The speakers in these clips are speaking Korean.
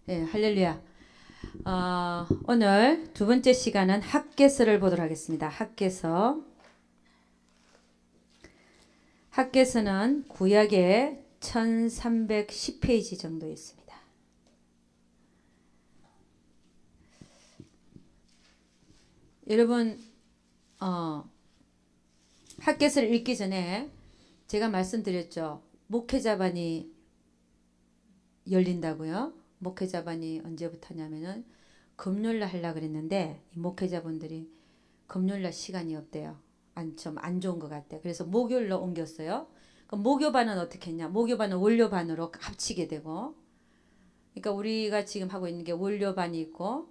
예, 할렐루야. 오늘 두 번째 시간은 학개서를 보도록 하겠습니다. 학개서는 구약에 1310페이지 정도 있습니다. 여러분, 학개서를 읽기 전에 제가 말씀드렸죠. 목회자반이 열린다고요. 목회자반이 언제부터냐면은 금요일날 하려고 그랬는데 이 목회자분들이 금요일날 시간이 없대요. 좀 안 좋은 것 같대. 그래서 목요일로 옮겼어요. 그럼 목요반은 어떻게 했냐? 목요반은 월요반으로 합치게 되고, 그러니까 우리가 지금 하고 있는 게 월요반이 있고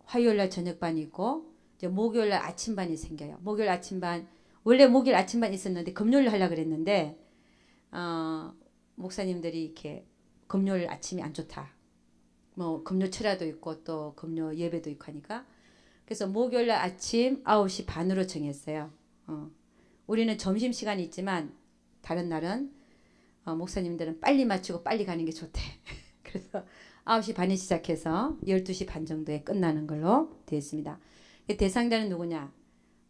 화요일날 저녁반이 있고 이제 목요일날 아침반이 생겨요. 목요일 아침반, 원래 목요일 아침반 있었는데 금요일 하려고 그랬는데 목사님들이 이렇게 금요일 아침이 안 좋다. 뭐 금요 철야도 있고 또 금요 예배도 있고 하니까 그래서 목요일 아침 9시 반으로 정했어요. 우리는 점심시간이 있지만 다른 날은 목사님들은 빨리 마치고 빨리 가는 게 좋대. 그래서 9시 반에 시작해서 12시 반 정도에 끝나는 걸로 되어 있습니다. 대상자는 누구냐?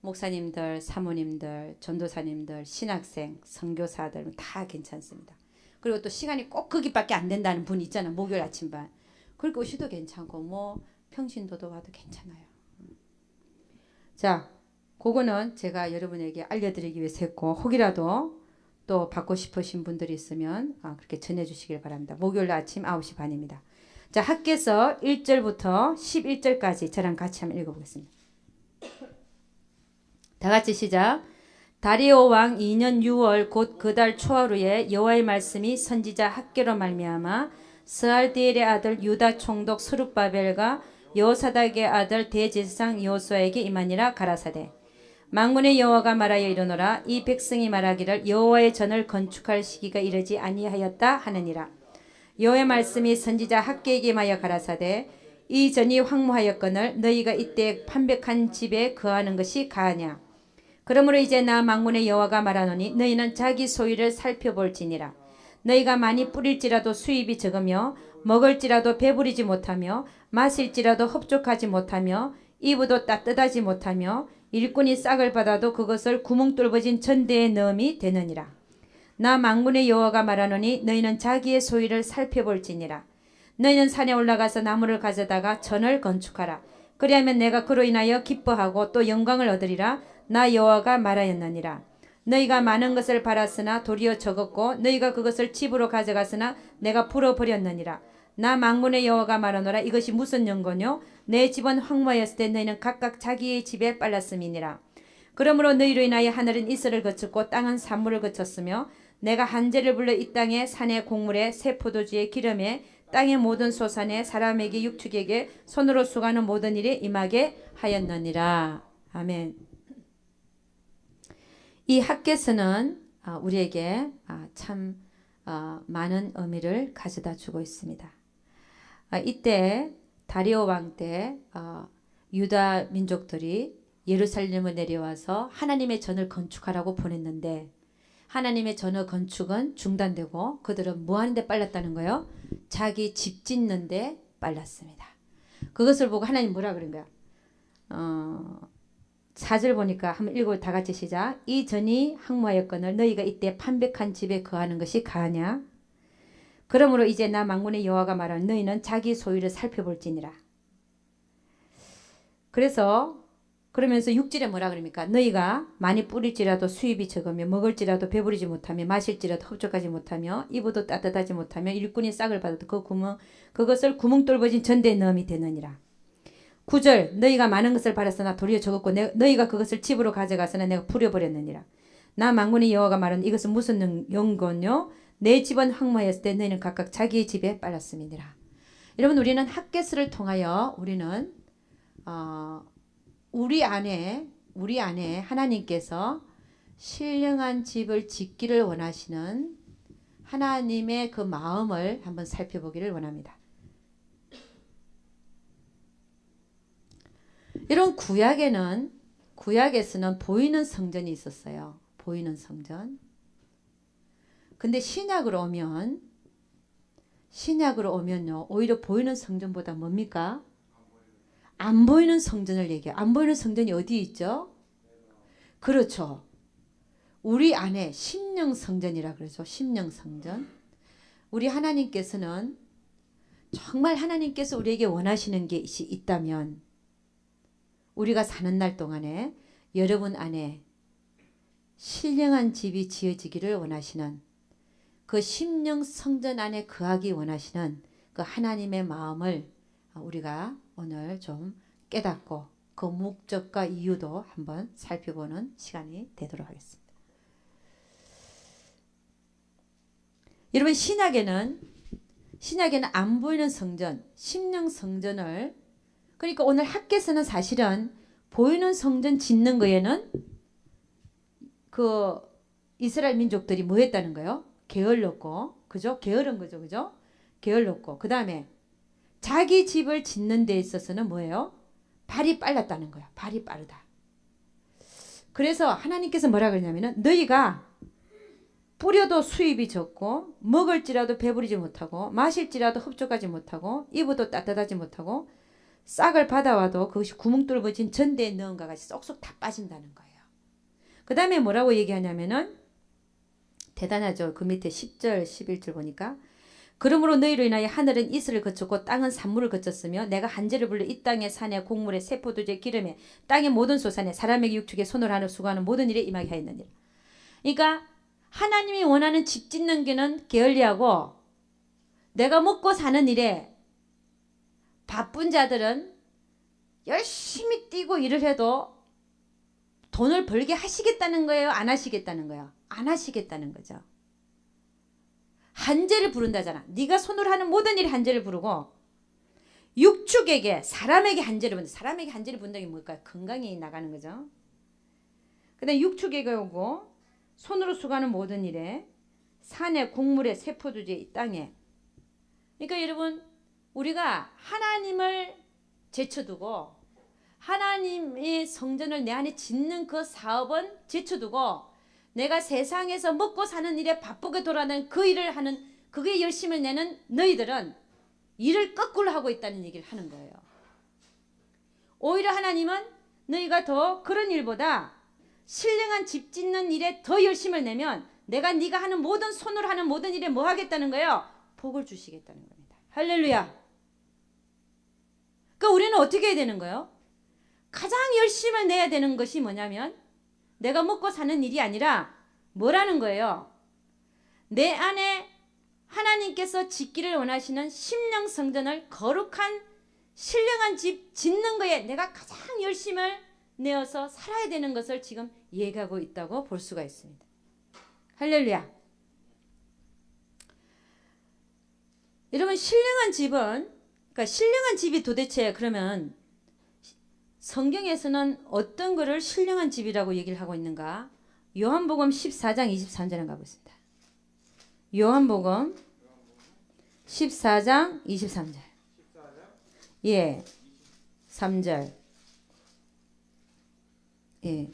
목사님들, 사모님들, 전도사님들, 신학생, 선교사들 다 괜찮습니다. 그리고 또 시간이 꼭 거기밖에 안 된다는 분 있잖아. 목요일 아침반. 그렇게 오셔도 괜찮고 뭐 평신도도 와도 괜찮아요. 자, 그거는 제가 여러분에게 알려드리기 위해서 했고 혹이라도 또 받고 싶으신 분들이 있으면 그렇게 전해주시길 바랍니다. 목요일 아침 9시 반입니다. 자, 학개서 1절부터 11절까지 저랑 같이 한번 읽어보겠습니다. 다 같이 시작. 다리오 왕 2년 6월 곧 그 달 초하루에 여호와의 말씀이 선지자 학개로 말미암아 스알디엘의 아들 유다 총독 스룹바벨과 여호사닥의 아들 대제사장 여호수아에게 임하니라. 가라사대 만군의 여호와가 말하여 이르노라. 이 백성이 말하기를 여호와의 전을 건축할 시기가 이르지 아니하였다 하느니라. 여호와의 말씀이 선지자 학개에게 임하여 가라사대 이 전이 황무하였거늘 너희가 이때 판백한 집에 거하는 것이 가하냐. 그러므로 이제 나 만군의 여호와가 말하노니 너희는 자기 소유를 살펴볼지니라. 너희가 많이 뿌릴지라도 수입이 적으며 먹을지라도 배부리지 못하며 마실지라도 흡족하지 못하며 이부도 따뜻하지 못하며 일꾼이 싹을 받아도 그것을 구멍 뚫어진 전대에 넣음이 되느니라. 나 만군의 여호와가 말하노니 너희는 자기의 소유를 살펴볼지니라. 너희는 산에 올라가서 나무를 가져다가 전을 건축하라. 그리하면 내가 그로 인하여 기뻐하고 또 영광을 얻으리라. 나 여호와가 말하였느니라. 너희가 많은 것을 팔았으나 도리어 적었고 너희가 그것을 집으로 가져갔으나 내가 풀어버렸느니라. 나 만군의 여호와가 말하노라. 이것이 무슨 연고뇨? 내 집은 황무하였을 때 너희는 각각 자기의 집에 빨랐음이니라. 그러므로 너희로 인하여 하늘은 이슬을 거쳤고 땅은 산물을 거쳤으며 내가 한재를 불러 이 땅에 산의 곡물에 새 포도주의 기름에 땅의 모든 소산에 사람에게 육축에게 손으로 수고하는 모든 일에 임하게 하였느니라. 아멘. 이 학개서는 우리에게 참 많은 의미를 가져다 주고 있습니다. 이때 다리오 왕 때 유다 민족들이 예루살렘을 내려와서 하나님의 전을 건축하라고 보냈는데 하나님의 전의 건축은 중단되고 그들은 뭐 하는데 빨랐다는 거예요? 자기 집 짓는데 빨랐습니다. 그것을 보고 하나님 뭐라 그런 거야? 4절 보니까 한번 읽고 다 같이 시작. 이 전이 황무하였거늘 너희가 이때 판백한 집에 거하는 것이 가하냐. 그러므로 이제 나 만군의 여호와가 말하는 너희는 자기 소유를 살펴볼지니라. 그러면서 6절에 뭐라 그럽니까? 너희가 많이 뿌릴지라도 수입이 적으며 먹을지라도 배부르지 못하며 마실지라도 흡족하지 못하며 입어도 따뜻하지 못하며 일꾼이 싹을 받아도 그것을 구멍 뚫어진 전대에 넣음이 되느니라. 9절 너희가 많은 것을 팔았으나 도리어 적었고 너희가 그것을 집으로 가져가서는 내가 풀어버렸느니라. 나 만군의 여호와가 말하는 이것은 무슨 연고뇨? 내 집은 황무하였을 때 너희는 각각 자기의 집에 빨랐음이니라. 여러분 우리는 학개서를 통하여 우리는 우리 안에 하나님께서 신령한 집을 짓기를 원하시는 하나님의 그 마음을 한번 살펴보기를 원합니다. 이런 구약에서는 보이는 성전이 있었어요. 보이는 성전. 근데 신약으로 오면 신약으로 오면요, 오히려 보이는 성전보다 뭡니까? 안 보이는 성전을 얘기해요. 안 보이는 성전이 어디 있죠? 그렇죠. 우리 안에 심령 성전이라 그러죠. 심령 성전. 우리 하나님께서는 정말 하나님께서 우리에게 원하시는 것이 있다면 우리가 사는 날 동안에 여러분 안에 신령한 집이 지어지기를 원하시는, 그 심령 성전 안에 거하기 원하시는 그 하나님의 마음을 우리가 오늘 좀 깨닫고 그 목적과 이유도 한번 살펴보는 시간이 되도록 하겠습니다. 여러분, 신약에는 안 보이는 성전, 심령 성전을, 그러니까 오늘 학교에서는 사실은 보이는 성전 짓는 거에는 그 이스라엘 민족들이 뭐 했다는 거예요? 게을렀고, 그죠? 게으른 거죠, 그죠? 게을렀고, 그 다음에 자기 집을 짓는 데 있어서는 뭐예요? 발이 빨랐다는 거야. 발이 빠르다. 그래서 하나님께서 뭐라 그러냐면은 너희가 뿌려도 수입이 적고 먹을지라도 배부르지 못하고 마실지라도 흡족하지 못하고 입어도 따뜻하지 못하고 싹을 받아와도 그것이 구멍 뚫어진 전대에 넣은 것 같이 쏙쏙 다 빠진다는 거예요. 그 다음에 뭐라고 얘기하냐면은 대단하죠. 그 밑에 10절 11절 보니까 그러므로 너희로 인하여 하늘은 이슬을 거쳤고 땅은 산물을 거쳤으며 내가 한재를 불러 이 땅의 산에 곡물에 세포도주에 기름에 땅의 모든 소산에 사람에게 육축에 손을 하는 수고하는 모든 일에 임하게 하였느니라. 그러니까 하나님이 원하는 집 짓는 게는 게을리하고 내가 먹고 사는 일에 바쁜 자들은 열심히 뛰고 일을 해도 돈을 벌게 하시겠다는 거예요? 안 하시겠다는 거예요? 안 하시겠다는 거죠. 한재를 부른다잖아. 네가 손으로 하는 모든 일에 한재를 부르고 육축에게 사람에게 한재를 부른다. 사람에게 한재를 부른다는 게 뭘까요? 건강이 나가는 거죠. 그 다음에 육축에게 오고 손으로 수고하는 모든 일에 산에 곡물에 세포두제 이 땅에. 그러니까 여러분, 우리가 하나님을 제쳐두고 하나님의 성전을 내 안에 짓는 그 사업은 제쳐두고 내가 세상에서 먹고 사는 일에 바쁘게 돌아다니는 그 일을 하는, 그게 열심을 내는 너희들은 일을 거꾸로 하고 있다는 얘기를 하는 거예요. 오히려 하나님은 너희가 더 그런 일보다 신령한 집 짓는 일에 더 열심을 내면 내가 네가 하는 모든 손으로 하는 모든 일에 뭐 하겠다는 거예요? 복을 주시겠다는 겁니다. 할렐루야. 그러니까 우리는 어떻게 해야 되는 거예요? 가장 열심을 내야 되는 것이 뭐냐면 내가 먹고 사는 일이 아니라 뭐라는 거예요? 내 안에 하나님께서 짓기를 원하시는 심령 성전을 거룩한 신령한 집 짓는 거에 내가 가장 열심을 내어서 살아야 되는 것을 지금 얘기하고 있다고 볼 수가 있습니다. 할렐루야. 여러분, 신령한 집은, 그러니까 신령한 집이 도대체 그러면 성경에서는 어떤 것을 신령한 집이라고 얘기를 하고 있는가? 요한복음 14장 23절에 가보겠습니다. 요한복음 14장 23절. 예. 3절. 예.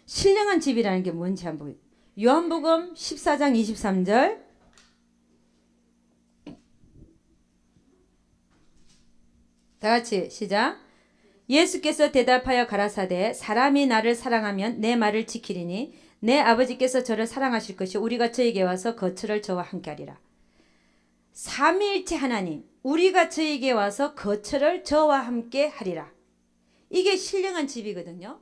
신령한 집이라는 게 뭔지 한번. 요한복음 14장 23절. 다 같이 시작. 예수께서 대답하여 가라사대 사람이 나를 사랑하면 내 말을 지키리니 내 아버지께서 저를 사랑하실 것이 우리가 저에게 와서 거처를 저와 함께하리라. 삼위일체 하나님, 우리가 저에게 와서 거처를 저와 함께 하리라. 이게 신령한 집이거든요.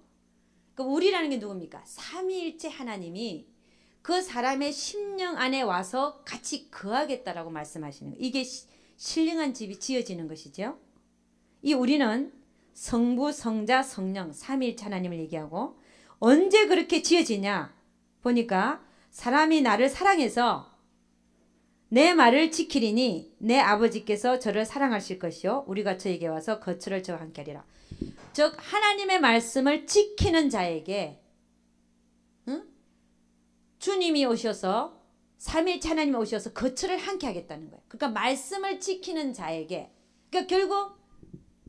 그러니까 우리라는 게 누굽니까? 삼위일체 하나님이 그 사람의 심령 안에 와서 같이 거하겠다라고 말씀하시는 거예요. 이게 신령한 집이 지어지는 것이죠. 이 우리는 성부, 성자, 성령, 삼위일체 하나님을 얘기하고 언제 그렇게 지어지냐 보니까 사람이 나를 사랑해서 내 말을 지키리니 내 아버지께서 저를 사랑하실 것이요 우리가 저에게 와서 거처를 저와 함께 하리라. 즉 하나님의 말씀을 지키는 자에게 주님이 오셔서 삼위일체 하나님이 오셔서 거처를 함께 하겠다는 거예요. 그러니까 말씀을 지키는 자에게, 그러니까 결국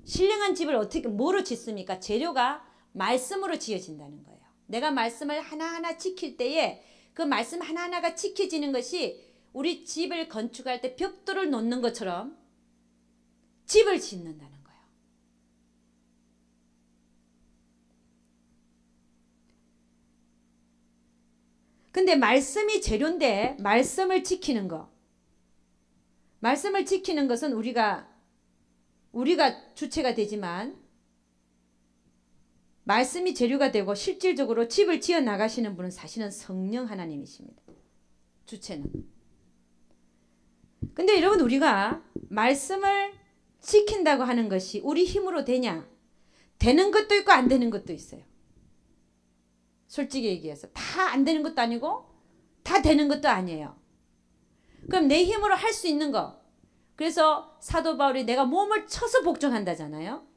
신령한 집을 어떻게 뭐로 짓습니까? 재료가 말씀으로 지어진다는 거예요. 내가 말씀을 하나하나 지킬 때에 그 말씀 하나하나가 지켜지는 것이 우리 집을 건축할 때 벽돌을 놓는 것처럼 집을 짓는다는 거예요. 근데 말씀이 재료인데 말씀을 지키는 거. 말씀을 지키는 것은 우리가 주체가 되지만 말씀이 재료가 되고 실질적으로 집을 지어 나가시는 분은 사실은 성령 하나님이십니다. 주체는. 근데 여러분 우리가 말씀을 지킨다고 하는 것이 우리 힘으로 되냐? 되는 것도 있고 안 되는 것도 있어요. 솔직히 얘기해서 다 안 되는 것도 아니고 다 되는 것도 아니에요. 그럼 내 힘으로 할 수 있는 거. 그래서 사도 바울이 내가 몸을 쳐서 복종한다잖아요.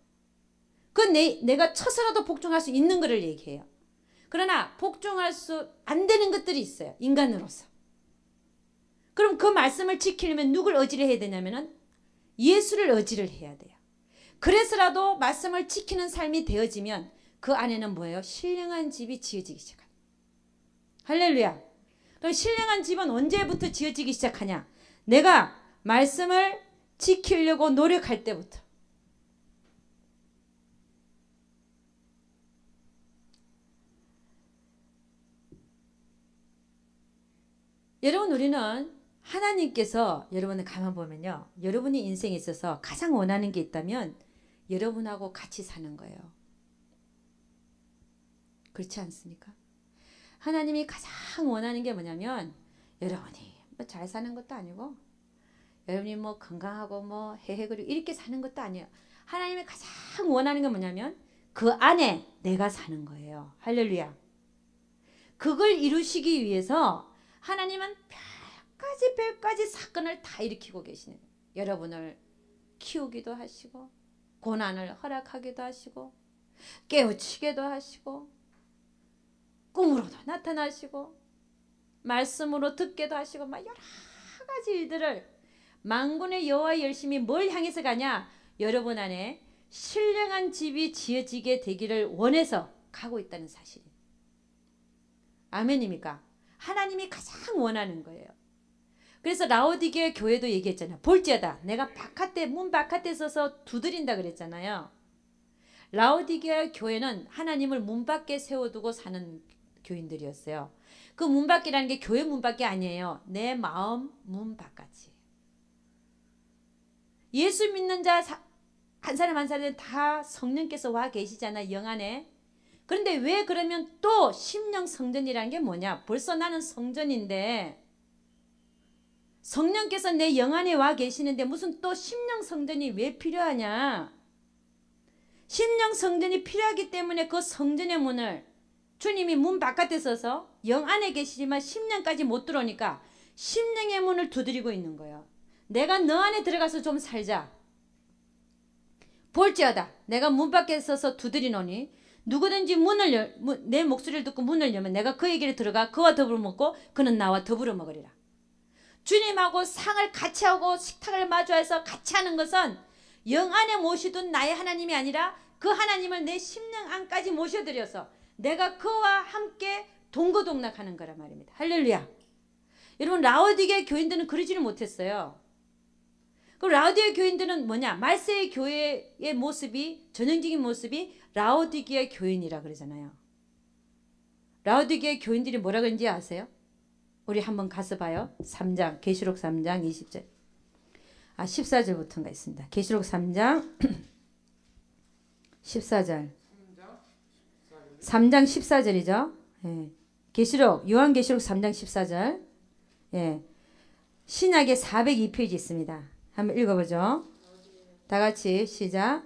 그건 내가 쳐서라도 복종할 수 있는 거를 얘기해요. 그러나 복종할 수 안 되는 것들이 있어요. 인간으로서. 그럼 그 말씀을 지키려면 누굴 의지를 해야 되냐면은 예수를 의지를 해야 돼요. 그래서라도 말씀을 지키는 삶이 되어지면 그 안에는 뭐예요? 신령한 집이 지어지기 시작합니다. 할렐루야. 그럼 신령한 집은 언제부터 지어지기 시작하냐? 내가 말씀을 지키려고 노력할 때부터. 여러분 우리는 하나님께서 여러분을 가만 보면요. 여러분이 인생에 있어서 가장 원하는 게 있다면 여러분하고 같이 사는 거예요. 그렇지 않습니까? 하나님이 가장 원하는 게 뭐냐면 여러분이 뭐 잘 사는 것도 아니고 여러분이 뭐 건강하고 뭐 해해그리고 이렇게 사는 것도 아니에요. 하나님이 가장 원하는 게 뭐냐면 그 안에 내가 사는 거예요. 할렐루야. 그걸 이루시기 위해서 하나님은 별가지 사건을 다 일으키고 계시는 거예요. 여러분을 키우기도 하시고 고난을 허락하기도 하시고 깨우치기도 하시고 꿈으로도 나타나시고 말씀으로 듣게도 하시고 막 여러 가지 일들을 만군의 여호와 열심히 뭘 향해서 가냐? 여러분 안에 신령한 집이 지어지게 되기를 원해서 가고 있다는 사실이에요. 아멘입니까? 하나님이 가장 원하는 거예요. 그래서 라오디게아 교회도 얘기했잖아요. 볼지어다 내가 바깥에 문 바깥에 서서 두드린다 그랬잖아요. 라오디게아 교회는 하나님을 문 밖에 세워두고 사는 교인들이었어요. 그 문 밖이라는 게 교회 문 밖이 아니에요. 내 마음 문 바깥이에요. 예수 믿는 자 한 사람 한 사람은 다 성령께서 와 계시잖아요. 영 안에. 그런데 왜 그러면 또 심령 성전이라는 게 뭐냐? 벌써 나는 성전인데 성령께서 내 영 안에 와 계시는데 무슨 또 심령 성전이 왜 필요하냐? 심령 성전이 필요하기 때문에 그 성전의 문을 주님이 문 바깥에 서서 영 안에 계시지만 심령까지 못 들어오니까 심령의 문을 두드리고 있는 거예요. 내가 너 안에 들어가서 좀 살자. 볼지어다 내가 문 밖에 서서 두드리노니 누구든지 내 목소리를 듣고 문을 열면 내가 그에게로 들어가 그와 더불어 먹고 그는 나와 더불어 먹으리라. 주님하고 상을 같이 하고 식탁을 마주해서 같이 하는 것은 영 안에 모시둔 나의 하나님이 아니라 그 하나님을 내 심령 안까지 모셔드려서 내가 그와 함께 동거동락하는 거란 말입니다. 할렐루야. 여러분 라오디게아 교인들은 그러지를 못했어요. 그 라오디게아 교인들은 뭐냐? 말세의 교회의 모습이 전형적인 모습이 라오디게아 교인이라 그러잖아요. 라오디게아 교인들이 뭐라 그런지 아세요? 우리 한번 가서 봐요. 3장 계시록 3장 20절 14절부터인가 있습니다. 계시록 3장 14절 3장 14절이죠. 예. 계시록 요한계시록 3장 14절 예. 신약에 402페이지 있습니다. 한번 읽어보죠. 다 같이 시작.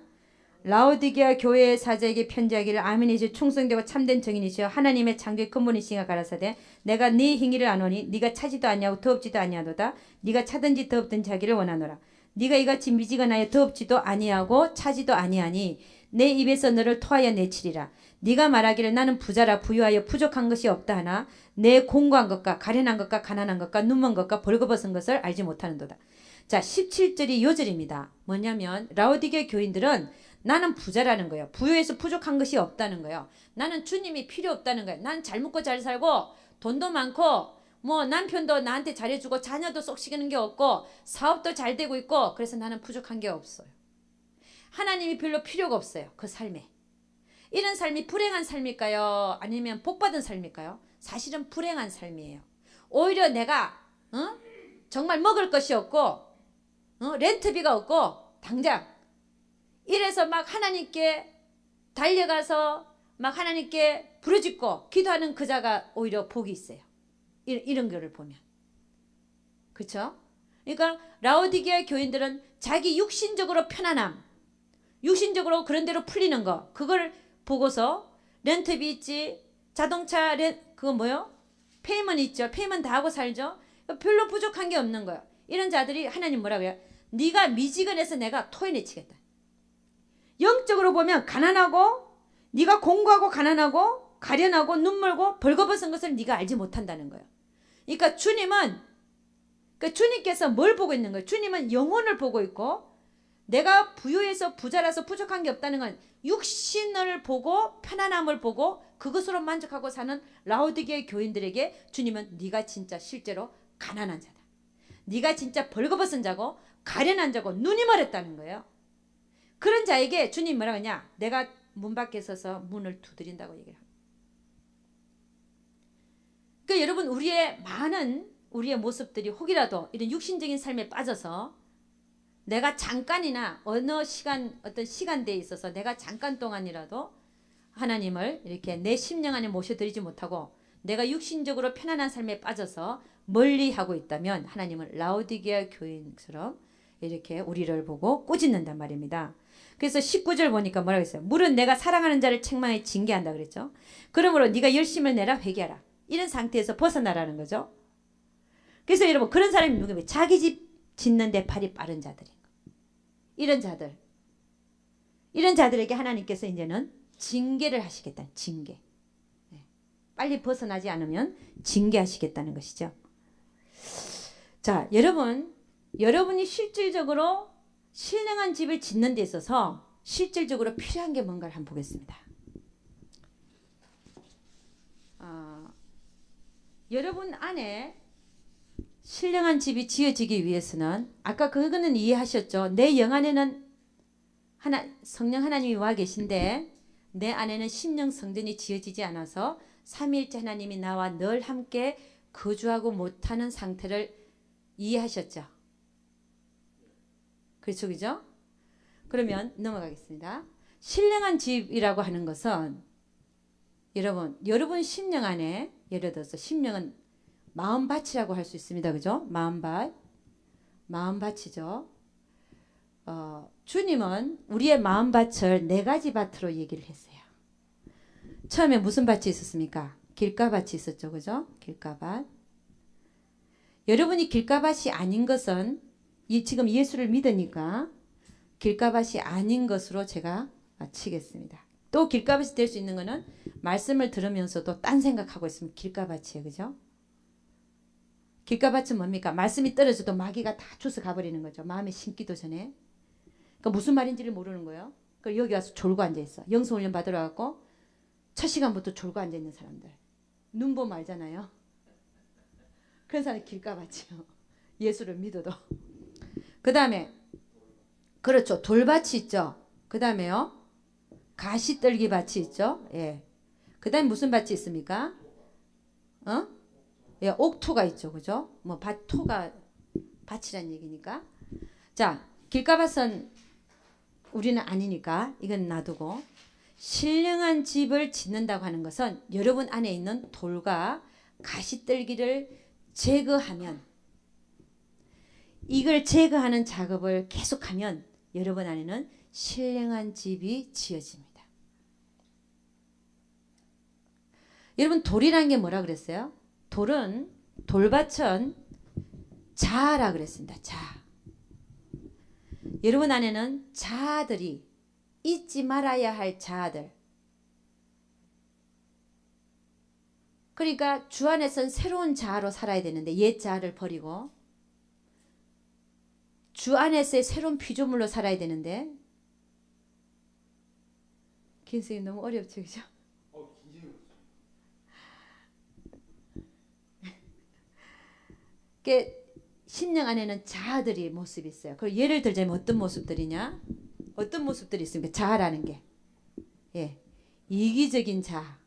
라오디게아 교회의 사자에게 편지하기를 아멘이시오 충성되고 참된 증인이시오 하나님의 창조의 근본이시가 가라사대 내가 네 행위를 아노니 네가 차지도 아니하고 더럽지도 아니하도다 네가 차든지 더럽든지 하기를 원하노라 네가 이같이 미지근하여 더럽지도 아니하고 차지도 아니하니 내 입에서 너를 토하여 내치리라 네가 말하기를 나는 부자라 부유하여 부족한 것이 없다 하나 내 공고한 것과 가련한 것과 가난한 것과 눈먼 것과 벌거벗은 것을 알지 못하는도다. 자 17절이 요절입니다. 뭐냐면 라오디게아 교인들은 나는 부자라는 거예요. 부유해서 부족한 것이 없다는 거예요. 나는 주님이 필요 없다는 거예요. 난 잘 먹고 잘 살고 돈도 많고 뭐 남편도 나한테 잘해주고 자녀도 속 시키는 게 없고 사업도 잘 되고 있고 그래서 나는 부족한 게 없어요. 하나님이 별로 필요가 없어요. 그 삶에. 이런 삶이 불행한 삶일까요? 아니면 복받은 삶일까요? 사실은 불행한 삶이에요. 오히려 내가 정말 먹을 것이 없고 렌트비가 없고 당장 이래서 막 하나님께 달려가서 막 하나님께 부르짖고 기도하는 그 자가 오히려 복이 있어요. 이런 거를 보면. 그렇죠? 그러니까 라오디게아 교인들은 자기 육신적으로 편안함, 육신적으로 그런 대로 풀리는 거 그걸 보고서 렌트비 있지, 자동차 그거 뭐요? 페이먼 있죠. 페이먼 다 하고 살죠. 별로 부족한 게 없는 거예요. 이런 자들이 하나님 뭐라고 해요? 네가 미지근해서 내가 토해내치겠다. 영적으로 보면 가난하고 네가 공고하고 가난하고 가련하고 눈멀고 벌거벗은 것을 네가 알지 못한다는 거예요. 그러니까 주님께서 뭘 보고 있는 거예요? 주님은 영혼을 보고 있고 내가 부유해서 부자라서 부족한 게 없다는 건 육신을 보고 편안함을 보고 그것으로 만족하고 사는 라오디게아 교인들에게 주님은 네가 진짜 실제로 가난한 자다. 네가 진짜 벌거벗은 자고 가련한 자고 눈이 멀었다는 거예요. 그런 자에게 주님 뭐라고 하냐? 내가 문 밖에 서서 문을 두드린다고 얘기를 합니다. 그러니까 여러분 우리의 모습들이 혹이라도 이런 육신적인 삶에 빠져서 내가 잠깐이나 어떤 시간대에 있어서 내가 잠깐 동안이라도 하나님을 이렇게 내 심령 안에 모셔드리지 못하고 내가 육신적으로 편안한 삶에 빠져서 멀리하고 있다면 하나님은 라오디게아 교인처럼 이렇게 우리를 보고 꾸짖는단 말입니다. 그래서 19절 보니까 뭐라고 했어요? 물은 내가 사랑하는 자를 책망에 징계한다 그랬죠. 그러므로 네가 열심을 내라 회개하라. 이런 상태에서 벗어나라는 거죠. 그래서 여러분 그런 사람이 누구예요? 자기 집 짓는데 발이 빠른 자들인 거. 이런 자들에게 하나님께서 이제는 징계를 하시겠다. 징계. 빨리 벗어나지 않으면 징계하시겠다는 것이죠. 자, 여러분이 실질적으로 신령한 집을 짓는 데 있어서 실질적으로 필요한 게 뭔가를 한번 보겠습니다. 여러분 안에 신령한 집이 지어지기 위해서는 아까 그거는 이해하셨죠? 내 영 안에는 성령 하나님이 와 계신데 내 안에는 심령 성전이 지어지지 않아서 삼위일체 하나님이 나와 늘 함께 거주하고 못하는 상태를 이해하셨죠? 그렇죠, 그죠? 그러면 넘어가겠습니다. 신령한 집이라고 하는 것은 여러분 심령 안에 예를 들어서 심령은 마음밭이라고 할 수 있습니다. 그죠? 마음밭이죠. 주님은 우리의 마음밭을 4가지 밭으로 얘기를 했어요. 처음에 무슨 밭이 있었습니까? 길가밭이 있었죠. 그죠? 길가밭. 여러분이 길가밭이 아닌 것은 지금 예수를 믿으니까 길가밭이 아닌 것으로 제가 마치겠습니다. 또 길가밭이 될 수 있는 것은 말씀을 들으면서도 딴 생각하고 있으면 길가밭이에요. 그죠? 길가밭은 뭡니까? 말씀이 떨어져도 마귀가 다 주워 가버리는 거죠. 마음에 심기도 전에. 그러니까 무슨 말인지를 모르는 거예요. 그러니까 여기 와서 졸고 앉아있어. 영성훈련 받으러 왔고 첫 시간부터 졸고 앉아있는 사람들. 눈 보면 알잖아요. 그런 사람이 길가밭이요. 예수를 믿어도. 그 다음에 그렇죠. 돌밭이 있죠. 그 다음에요. 가시떨기 밭이 있죠. 예. 그 다음에 무슨 밭이 있습니까? 예, 옥토가 있죠. 그죠? 뭐 밭토가 밭이란 얘기니까. 자, 길가밭은 우리는 아니니까 이건 놔두고 신령한 집을 짓는다고 하는 것은 여러분 안에 있는 돌과 가시떨기를 제거하면 이걸 제거하는 작업을 계속하면 여러분 안에는 신령한 집이 지어집니다. 여러분 돌이라는 게 뭐라 그랬어요? 돌밭은 자아라 그랬습니다. 자아. 여러분 안에는 자아들이 잊지 말아야 할 자아들. 그러니까 주 안에서는 새로운 자아로 살아야 되는데 옛 자아를 버리고 주 안에서의 새로운 피조물로 살아야 되는데 김선생님 너무 어렵죠, 그죠? 심령 안에는 자아들이 모습이 있어요. 그리고 예를 들자면 어떤 모습들이냐? 어떤 모습들이 있습니까? 자아라는 게. 예. 이기적인 자아.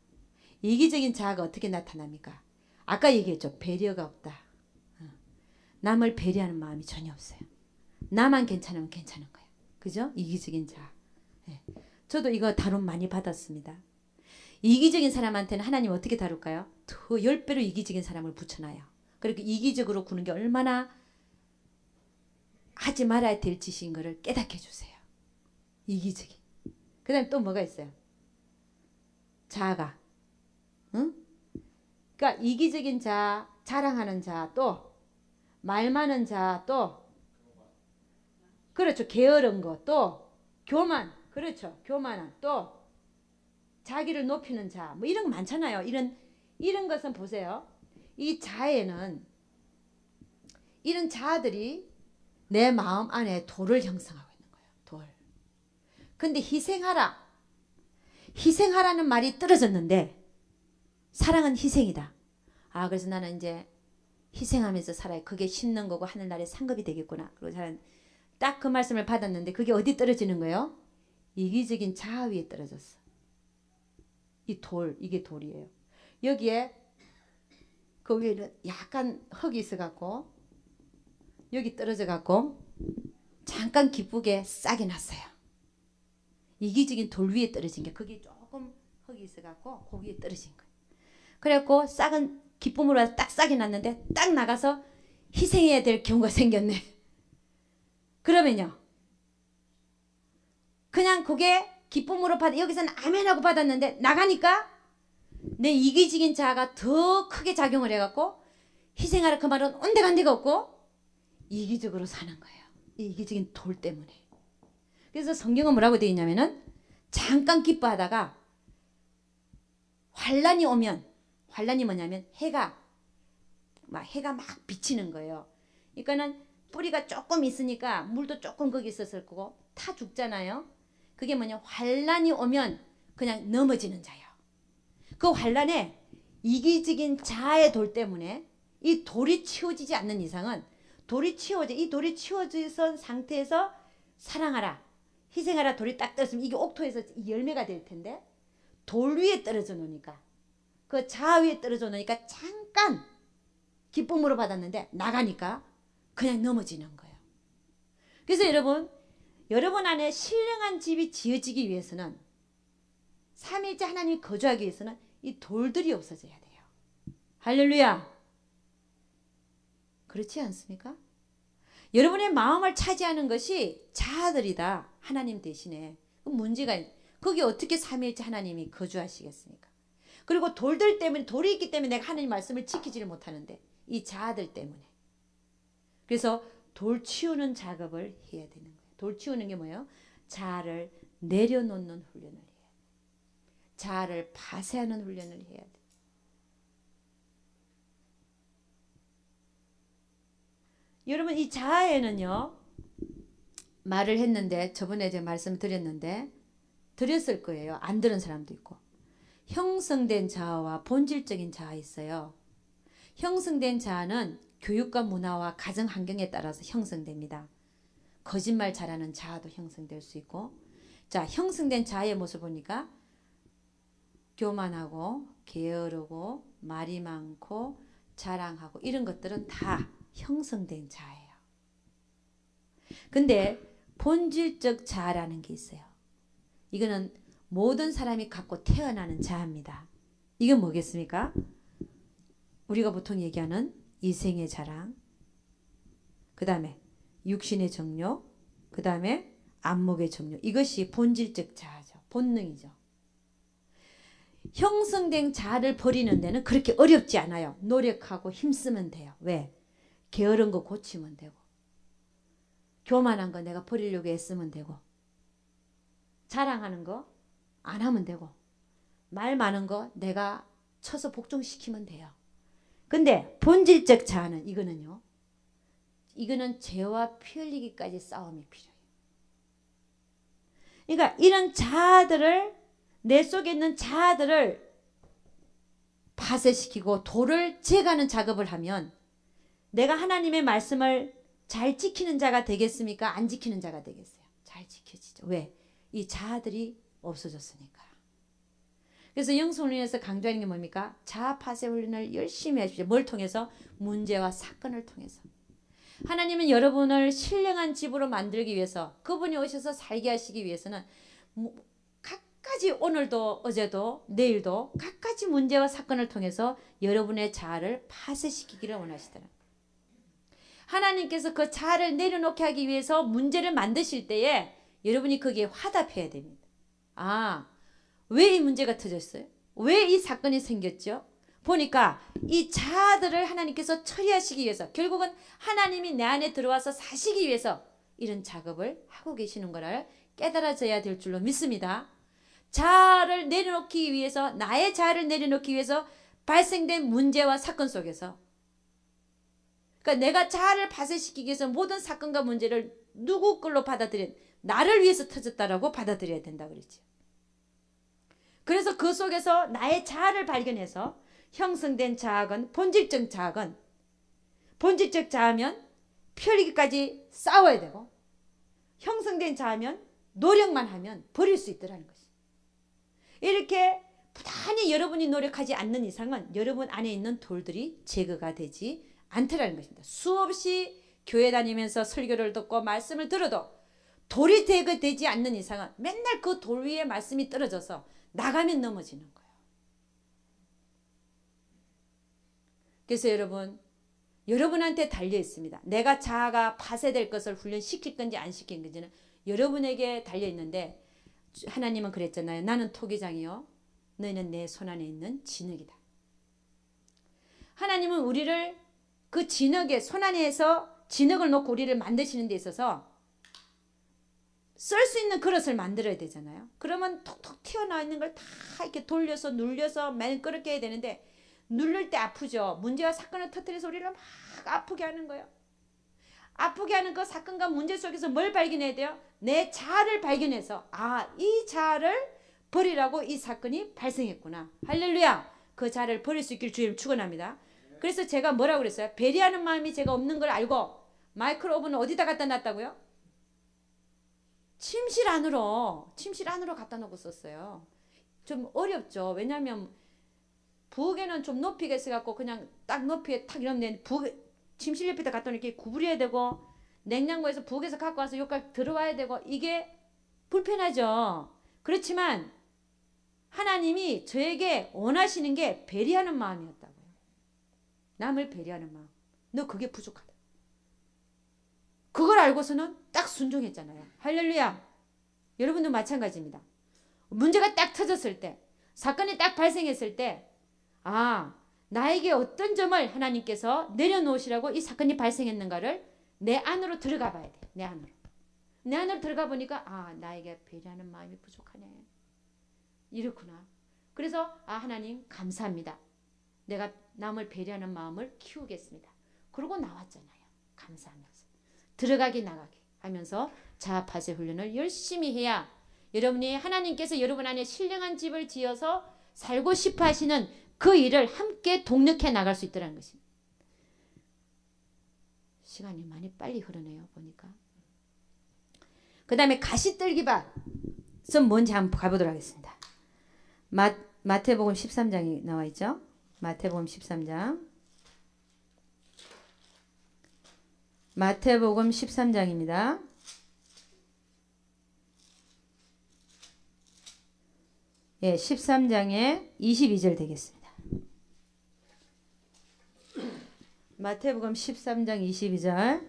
이기적인 자아가 어떻게 나타납니까? 아까 얘기했죠. 배려가 없다. 남을 배려하는 마음이 전혀 없어요. 나만 괜찮으면 괜찮은 거예요. 그죠? 이기적인 자아. 예. 저도 이거 다룸 많이 받았습니다. 이기적인 사람한테는 하나님 어떻게 다룰까요? 더 10배로 이기적인 사람을 붙여놔요. 그렇게 이기적으로 구는 게 얼마나 하지 말아야 될 짓인 거를 깨닫게 해주세요. 이기적인. 그 다음에 또 뭐가 있어요? 자아가. 응? 그러니까 이기적인 자아, 자랑하는 자아, 또 말 많은 자아, 또 그렇죠. 게으른 거, 또 교만. 그렇죠. 교만한, 또 자기를 높이는 자, 뭐 이런 거 많잖아요. 이런 것은 보세요. 이 자에는 이런 자들이 내 마음 안에 돌을 형성하고 있는 거예요. 돌. 근데 희생하라는 말이 떨어졌는데 사랑은 희생이다. 아, 그래서 나는 이제 희생하면서 살아요. 그게 심는 거고 하늘나라에 상급이 되겠구나. 그리고 저는 딱 그 말씀을 받았는데 그게 어디 떨어지는 거예요? 이기적인 자아 위에 떨어졌어. 이게 돌이에요. 여기에 그 위에는 약간 흙이 있어갖고 여기 떨어져갖고 잠깐 기쁘게 싹이 났어요. 이기적인 돌 위에 떨어진 게 그게 조금 흙이 있어갖고 거기에 떨어진 거예요. 그래갖고 싹은 기쁨으로 딱 싹이 났는데 딱 나가서 희생해야 될 경우가 생겼네. 그러면요. 그냥 그게 기쁨으로 여기서는 아멘하고 받았는데 나가니까 내 이기적인 자아가 더 크게 작용을 해갖고 희생하라 그 말은 온데간데가 없고 이기적으로 사는 거예요. 이기적인 돌 때문에. 그래서 성경은 뭐라고 되어 있냐면은 잠깐 기뻐하다가 환란이 오면, 환란이 뭐냐면 해가 막 비치는 거예요. 그러니까는 뿌리가 조금 있으니까 물도 조금 거기 있었을 거고 타 죽잖아요. 그게 뭐냐, 환란이 오면 그냥 넘어지는 자예요. 그 환란에 이기적인 자아의 돌 때문에 이 돌이 치워지지 않는 이상은 이 돌이 치워진 상태에서 사랑하라, 희생하라 돌이 딱 떨어지면 이게 옥토에서 열매가 될 텐데 돌 위에 떨어져 놓으니까, 그 자아 위에 떨어져 놓으니까 잠깐 기쁨으로 받았는데 나가니까 그냥 넘어지는 거예요. 그래서 여러분 안에 신령한 집이 지어지기 위해서는, 삼위일체 하나님이 거주하기 위해서는 이 돌들이 없어져야 돼요. 할렐루야. 그렇지 않습니까? 여러분의 마음을 차지하는 것이 자아들이다. 하나님 대신에. 문제가 거기 어떻게 삼위일체 하나님이 거주하시겠습니까? 그리고 돌들 때문에, 돌이 있기 때문에 내가 하나님 말씀을 지키지를 못하는데 이 자아들 때문에. 그래서 돌 치우는 작업을 해야 되는 거예요. 돌 치우는 게 뭐예요? 자아를 내려놓는 훈련을 해야 돼. 자아를 파쇄하는 훈련을 해야 돼. 여러분, 이 자아에는요, 말을 했는데, 저번에 제가 말씀드렸는데, 드렸을 거예요. 안 들은 사람도 있고. 형성된 자아와 본질적인 자아 있어요. 형성된 자아는 교육과 문화와 가정 환경에 따라서 형성됩니다. 거짓말 잘하는 자아도 형성될 수 있고, 자, 형성된 자아의 모습 보니까 교만하고 게으르고 말이 많고 자랑하고 이런 것들은 다 형성된 자아예요. 근데 본질적 자아라는 게 있어요. 이거는 모든 사람이 갖고 태어나는 자아입니다. 이건 뭐겠습니까? 우리가 보통 얘기하는 이생의 자랑, 그 다음에 육신의 정욕, 그 다음에 안목의 정욕. 이것이 본질적 자아죠. 본능이죠. 형성된 자아를 버리는 데는 그렇게 어렵지 않아요. 노력하고 힘쓰면 돼요. 왜? 게으른 거 고치면 되고, 교만한 거 내가 버리려고 애쓰면 되고, 자랑하는 거 안 하면 되고, 말 많은 거 내가 쳐서 복종시키면 돼요. 근데 본질적 자아는 이거는 죄와 피 흘리기까지 싸움이 필요해요. 그러니까 이런 자아들을, 내 속에 있는 자아들을 파쇄시키고 돌을 제거하는 작업을 하면 내가 하나님의 말씀을 잘 지키는 자가 되겠습니까? 안 지키는 자가 되겠어요? 잘 지켜지죠. 왜? 이 자아들이 없어졌으니까. 그래서 영성훈련에서 강조하는 게 뭡니까? 자아 파쇄 훈련을 열심히 하십시오. 뭘 통해서? 문제와 사건을 통해서. 하나님은 여러분을 신령한 집으로 만들기 위해서, 그분이 오셔서 살게 하시기 위해서는 각가지 오늘도 어제도 내일도 각가지 문제와 사건을 통해서 여러분의 자아를 파쇄시키기를 원하시더라. 하나님께서 그 자아를 내려놓게 하기 위해서 문제를 만드실 때에 여러분이 거기에 화답해야 됩니다. 아, 왜 이 문제가 터졌어요? 왜 이 사건이 생겼죠? 보니까 이 자아들을 하나님께서 처리하시기 위해서, 결국은 하나님이 내 안에 들어와서 사시기 위해서 이런 작업을 하고 계시는 거를 깨달아져야 될 줄로 믿습니다. 자아를 내려놓기 위해서, 나의 자아를 내려놓기 위해서 발생된 문제와 사건 속에서, 그러니까 내가 자아를 파쇄시키기 위해서 모든 사건과 문제를 누구 걸로 나를 위해서 터졌다라고 받아들여야 된다 그랬죠. 그래서 그 속에서 나의 자아를 발견해서 형성된 자아건, 본질적 자아건, 본질적 자아면 펴리기까지 싸워야 되고, 형성된 자아면 노력만 하면 버릴 수 있더라는 것이. 이렇게 부단히 여러분이 노력하지 않는 이상은 여러분 안에 있는 돌들이 제거가 되지 않더라는 것입니다. 수없이 교회 다니면서 설교를 듣고 말씀을 들어도 돌이 제거되지 않는 이상은 맨날 그 돌 위에 말씀이 떨어져서 나가면 넘어지는 거예요. 그래서 여러분한테 달려 있습니다. 내가 자아가 파쇄될 것을 훈련시킬 건지 안 시킬 건지는 여러분에게 달려 있는데, 하나님은 그랬잖아요. 나는 토기장이요 너희는 내 손안에 있는 진흙이다. 하나님은 우리를 그 진흙에, 손안에서 진흙을 놓고 우리를 만드시는 데 있어서 쓸 수 있는 그릇을 만들어야 되잖아요. 그러면 톡톡 튀어나와 있는 걸 다 이렇게 돌려서 눌려서 매끄럽게 해야 되는데, 누를 때 아프죠. 문제와 사건을 터뜨려서 우리를 막 아프게 하는 거예요. 아프게 하는 그 사건과 문제 속에서 뭘 발견해야 돼요? 내 자아를 발견해서, 아, 이 자아를 버리라고 이 사건이 발생했구나. 할렐루야. 그 자아를 버릴 수 있기를 주님 축원합니다. 그래서 제가 뭐라고 그랬어요? 배려하는 마음이 제가 없는 걸 알고 마이크로 오븐을 어디다 갖다 놨다고요? 침실 안으로 갖다 놓고 썼어요. 좀 어렵죠. 왜냐하면 부엌에는 좀 높이가 있어갖고 그냥 딱 높이에 탁 이러면 되는데, 침실 옆에다 갖다 놓고 이렇게 구부려야 되고, 냉장고에서 부엌에서 갖고 와서 여기까지 들어와야 되고, 이게 불편하죠. 그렇지만 하나님이 저에게 원하시는 게 배려하는 마음이었다고요. 남을 배려하는 마음. 너 그게 부족하다. 그걸 알고서는 딱 순종했잖아요. 할렐루야. 여러분도 마찬가지입니다. 문제가 딱 터졌을 때, 사건이 딱 발생했을 때, 아, 나에게 어떤 점을 하나님께서 내려놓으시라고 이 사건이 발생했는가를 내 안으로 들어가 봐야 돼. 내 안으로 들어가 보니까, 아, 나에게 배려하는 마음이 부족하네. 이렇구나. 그래서, 아, 하나님 감사합니다. 내가 남을 배려하는 마음을 키우겠습니다. 그러고 나왔잖아요. 감사하면서. 들어가기 나가기 하면서 자아 파쇄 훈련을 열심히 해야 여러분이 하나님께서 여러분 안에 신령한 집을 지어서 살고 싶어 하시는 그 일을 함께 동력해 나갈 수 있더라는 것입니다. 시간이 많이 빨리 흐르네요. 보니까. 그 다음에 가시떨기밭은 뭔지 한번 가보도록 하겠습니다. 마태복음 13장이 나와 있죠. 마태복음 13장. 마태복음 13장입니다. 예, 13장에 22절 되겠습니다. 마태복음 13장 22절.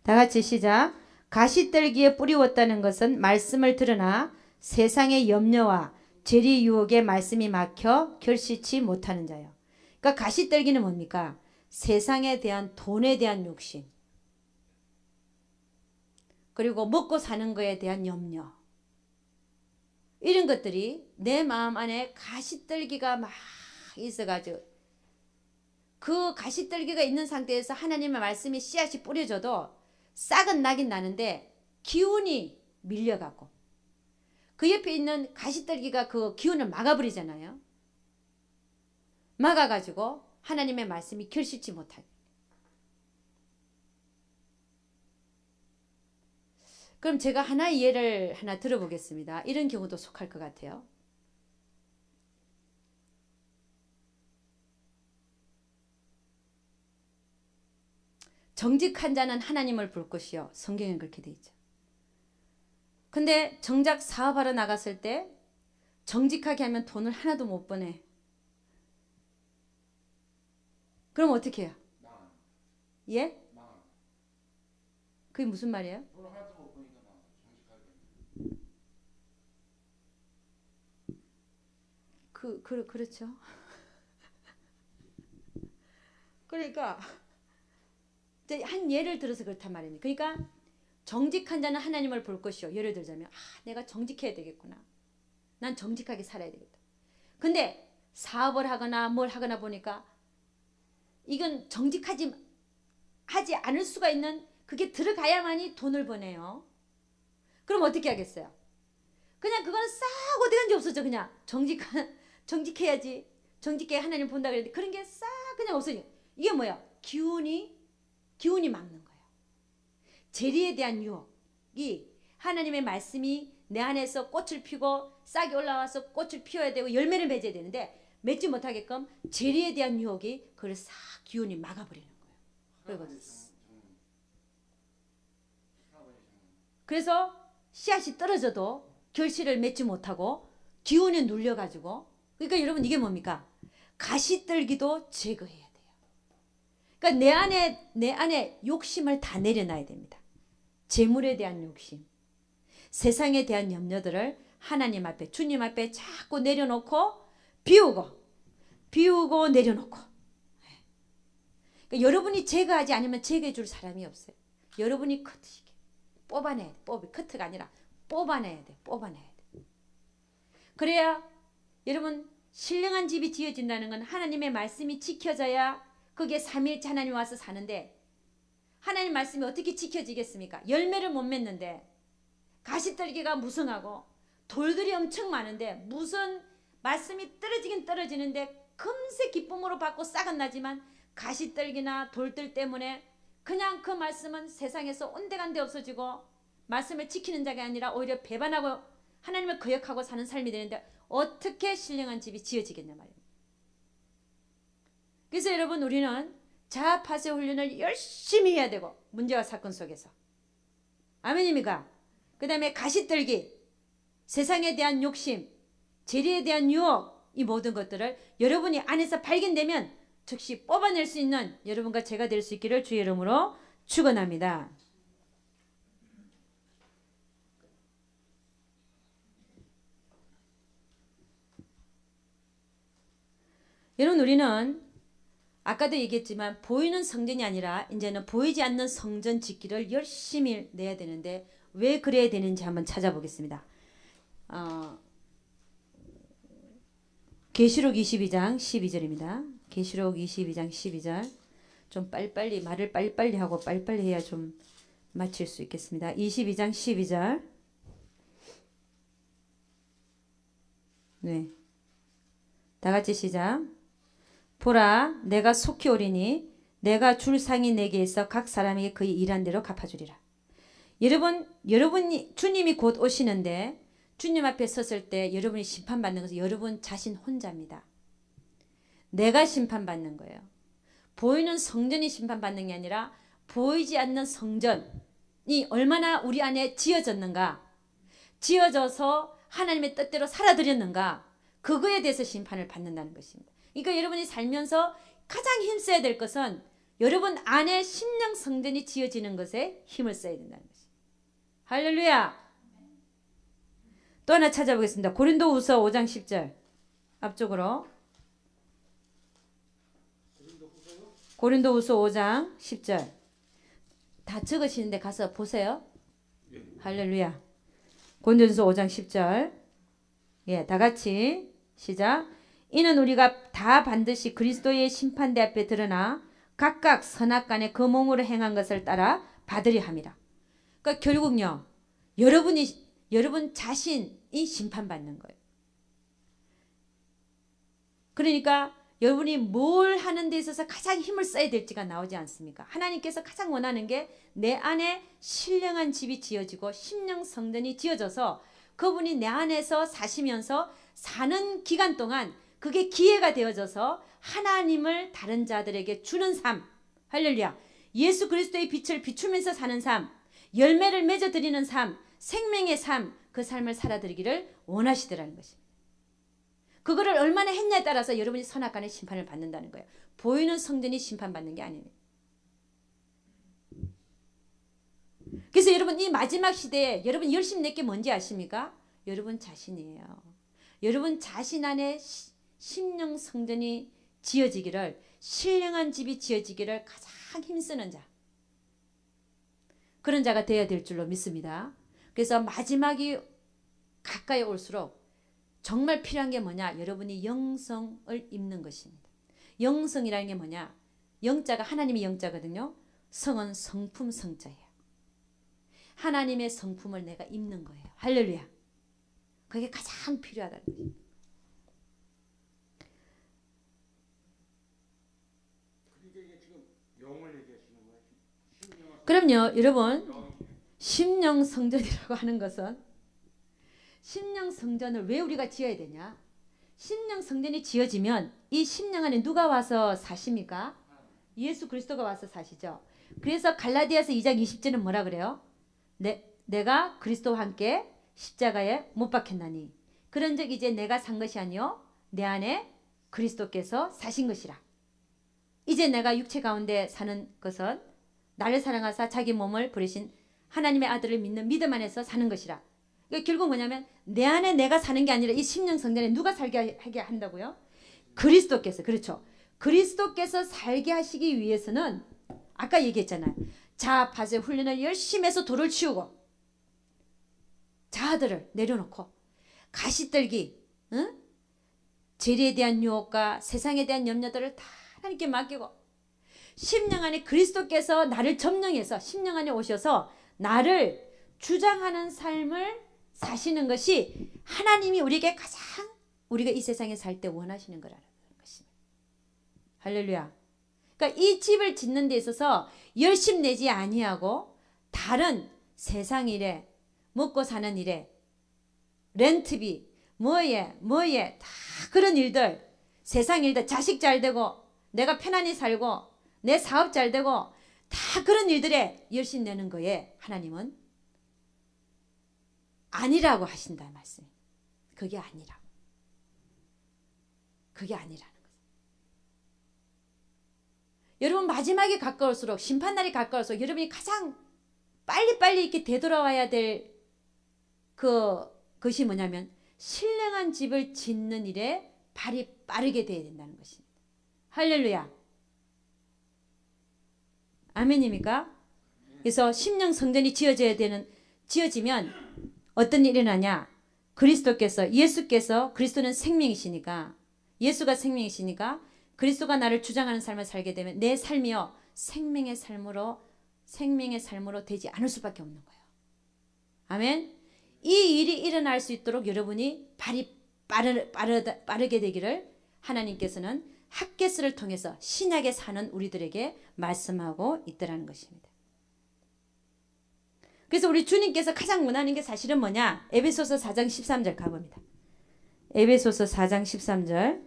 다 같이 시작. 가시떨기에 뿌리 왔다는 것은 말씀을 들으나 세상의 염려와 재리 유혹에 말씀이 막혀 결실치 못하는 자요. 그러니까 가시떨기는 뭡니까? 세상에 대한, 돈에 대한 욕심, 그리고 먹고 사는 거에 대한 염려, 이런 것들이 내 마음 안에 가시떨기가 막 있어가지고, 그 가시떨기가 있는 상태에서 하나님의 말씀이 씨앗이 뿌려져도 싹은 나긴 나는데 기운이 밀려가고, 그 옆에 있는 가시떨기가 그 기운을 막아버리잖아요. 막아가지고 하나님의 말씀이 결실치 못하게. 그럼 제가 하나의 예를 하나 들어보겠습니다. 이런 경우도 속할 것 같아요. 정직한 자는 하나님을 볼 것이요. 성경에 그렇게 돼 있죠. 근데 정작 사업하러 나갔을 때 정직하게 하면 돈을 하나도 못 버네. 그럼 어떻게 해요? 예? 그게 무슨 말이에요? 그렇죠. 그러니까 한 예를 들어서 그렇단 말입니다. 그러니까 정직한 자는 하나님을 볼 것이요. 예를 들자면 내가 정직해야 되겠구나. 난 정직하게 살아야 되겠다. 근데 사업을 하거나 뭘 하거나 보니까 이건 정직하지 하지 않을 수가 있는, 그게 들어가야만이 돈을 버네요. 그럼 어떻게 하겠어요? 그냥 그거는 싹 어디 간지 없어져. 그냥 정직해야지. 정직해야 하나님 본다 그랬는데 그런 게 싹 그냥 없어져. 이게 뭐야? 기운이 막는 거예요. 재리에 대한 유혹이, 하나님의 말씀이 내 안에서 꽃을 피고 싹이 올라와서 꽃을 피워야 되고 열매를 맺어야 되는데 맺지 못하게끔 재리에 대한 유혹이 그걸 싹 기운이 막아버리는 거예요. 그래서 씨앗이 떨어져도 결실을 맺지 못하고 기운이 눌려가지고, 그러니까 여러분 이게 뭡니까? 가시떨기도 제거해야 돼요. 그러니까 내 안에 욕심을 다 내려놔야 됩니다. 재물에 대한 욕심, 세상에 대한 염려들을 하나님 앞에, 주님 앞에 자꾸 내려놓고 비우고 내려놓고. 그러니까 여러분이 제거하지 않으면 제거해 줄 사람이 없어요. 여러분이 뽑아내야 돼. 커트가 아니라 뽑아내야 돼. 그래야 여러분 신령한 집이 지어진다는 건 하나님의 말씀이 지켜져야 그게 삼위일체 하나님 와서 사는데, 하나님 말씀이 어떻게 지켜지겠습니까? 열매를 못 맺는데, 가시떨기가 무성하고 돌들이 엄청 많은데, 무슨 말씀이 떨어지긴 떨어지는데 금세 기쁨으로 받고 싹은 나지만 가시떨기나 돌들 때문에 그냥 그 말씀은 세상에서 온데간데 없어지고 말씀을 지키는 자가 아니라 오히려 배반하고 하나님을 거역하고 사는 삶이 되는데 어떻게 신령한 집이 지어지겠냐 말입니다. 그래서 여러분 우리는 자아파쇄 훈련을 열심히 해야 되고, 문제와 사건 속에서. 아멘입니까? 그 다음에 가시떨기, 세상에 대한 욕심, 재리에 대한 유혹, 이 모든 것들을 여러분이 안에서 발견되면 즉시 뽑아낼 수 있는 여러분과 제가 될 수 있기를 주의 이름으로 축원합니다. 여러분 우리는 아까도 얘기했지만 보이는 성전이 아니라 이제는 보이지 않는 성전 짓기를 열심히 내야 되는데 왜 그래야 되는지 한번 찾아보겠습니다. 계시록 22장 12절입니다. 계시록 22장 12절. 좀 빨리빨리 말을 빨리빨리 하고 빨리빨리 해야 좀 마칠 수 있겠습니다. 22장 12절. 네. 다 같이 시작. 보라, 내가 속히 오리니 내가 줄 상이 내게 있어 각 사람에게 그의 일한 대로 갚아주리라. 여러분이 주님이 곧 오시는데 주님 앞에 섰을 때 여러분이 심판받는 것은 여러분 자신 혼자입니다. 내가 심판받는 거예요. 보이는 성전이 심판받는 게 아니라 보이지 않는 성전이 얼마나 우리 안에 지어졌는가, 지어져서 하나님의 뜻대로 살아들였는가, 그거에 대해서 심판을 받는다는 것입니다. 그러니까 여러분이 살면서 가장 힘써야 될 것은 여러분 안에 심령 성전이 지어지는 것에 힘을 써야 된다는 것입니다. 할렐루야. 또 하나 찾아보겠습니다. 고린도후서 5장 10절. 앞쪽으로. 고린도후서 5장 10절. 다 적으시는데 가서 보세요. 할렐루야. 고린도후서 5장 10절. 예, 다 같이 시작. 이는 우리가 다 반드시 그리스도의 심판대 앞에 드러나 각각 선악간에 그 몸으로 행한 것을 따라 받으려 함이라. 그러니까 결국요, 여러분 자신이 심판받는 거예요. 그러니까 여러분이 뭘 하는 데 있어서 가장 힘을 써야 될지가 나오지 않습니까? 하나님께서 가장 원하는 게 내 안에 신령한 집이 지어지고 심령 성전이 지어져서 그분이 내 안에서 사시면서 사는 기간 동안 그게 기회가 되어져서 하나님을 다른 자들에게 주는 삶. 할렐루야. 예수 그리스도의 빛을 비추면서 사는 삶, 열매를 맺어드리는 삶, 생명의 삶, 그 삶을 살아드리기를 원하시더라는 것입니다. 그거를 얼마나 했냐에 따라서 여러분이 선악간의 심판을 받는다는 거예요. 보이는 성전이 심판받는 게 아닙니다. 그래서 여러분 이 마지막 시대에 여러분 열심 낼 게 뭔지 아십니까? 여러분 자신이에요. 여러분 자신 안에 심령 성전이 지어지기를, 신령한 집이 지어지기를 가장 힘쓰는 자, 그런 자가 되어야 될 줄로 믿습니다. 그래서 마지막이 가까이 올수록 정말 필요한 게 뭐냐? 여러분이 영성을 입는 것입니다. 영성이라는 게 뭐냐? 영자가 하나님의 영자거든요. 성은 성품 성자예요. 하나님의 성품을 내가 입는 거예요. 할렐루야. 그게 가장 필요하다는 거예요. 그럼요. 여러분 심령 성전이라고 하는 것은, 심령 성전을 왜 우리가 지어야 되냐? 심령 성전이 지어지면 이 심령 안에 누가 와서 사십니까? 예수 그리스도가 와서 사시죠. 그래서 갈라디아서 2장 20절은 뭐라 그래요? 내가 그리스도와 함께 십자가에 못 박혔나니 그런즉 이제 내가 산 것이 아니요 내 안에 그리스도께서 사신 것이라. 이제 내가 육체 가운데 사는 것은 나를 사랑하사 자기 몸을 부리신 하나님의 아들을 믿는 믿음 안에서 사는 것이라. 그러니까 결국 뭐냐면 내 안에 내가 사는 게 아니라 이 심령 성전에 누가 살게 하게 한다고요? 그리스도께서. 그렇죠. 그리스도께서 살게 하시기 위해서는 아까 얘기했잖아요. 자아파세 훈련을 열심히 해서 돌을 치우고 자아들을 내려놓고 가시떨기, 응? 재리에 대한 유혹과 세상에 대한 염려들을 다 하나님께 맡기고 심령 안에 그리스도께서 나를 점령해서 심령 안에 오셔서 나를 주장하는 삶을 사시는 것이 하나님이 우리에게 가장 우리가 이 세상에 살 때 원하시는 거라는 것입니다. 할렐루야. 그러니까 이 집을 짓는 데 있어서 열심 내지 아니하고 다른 세상 일에, 먹고 사는 일에, 렌트비, 뭐에 다 그런 일들, 세상 일들, 자식 잘 되고 내가 편안히 살고 내 사업 잘 되고 다 그런 일들에 열심 내는 거에 하나님은 아니라고 하신다 말씀. 그게 아니라고. 그게 아니라는 거죠. 여러분 마지막에 가까울수록, 심판날이 가까울수록 여러분이 가장 빨리빨리 이렇게 되돌아와야 될 그것이 뭐냐면 신령한 집을 짓는 일에 발이 빠르게 돼야 된다는 것입니다. 할렐루야. 아멘입니까? 그래서 심령 성전이 지어지면 어떤 일이 나냐? 예수께서 그리스도는 생명이시니까, 예수가 생명이시니까 그리스도가 나를 주장하는 삶을 살게 되면 내 삶이요 생명의 삶으로 되지 않을 수밖에 없는 거예요. 아멘. 이 일이 일어날 수 있도록 여러분이 발이 빠르게 되기를 하나님께서는 핫게스를 통해서 신약에 사는 우리들에게 말씀하고 있더라는 것입니다. 그래서 우리 주님께서 가장 원하는 게 사실은 뭐냐? 에베소서 4장 13절 가봅니다. 에베소서 4장 13절.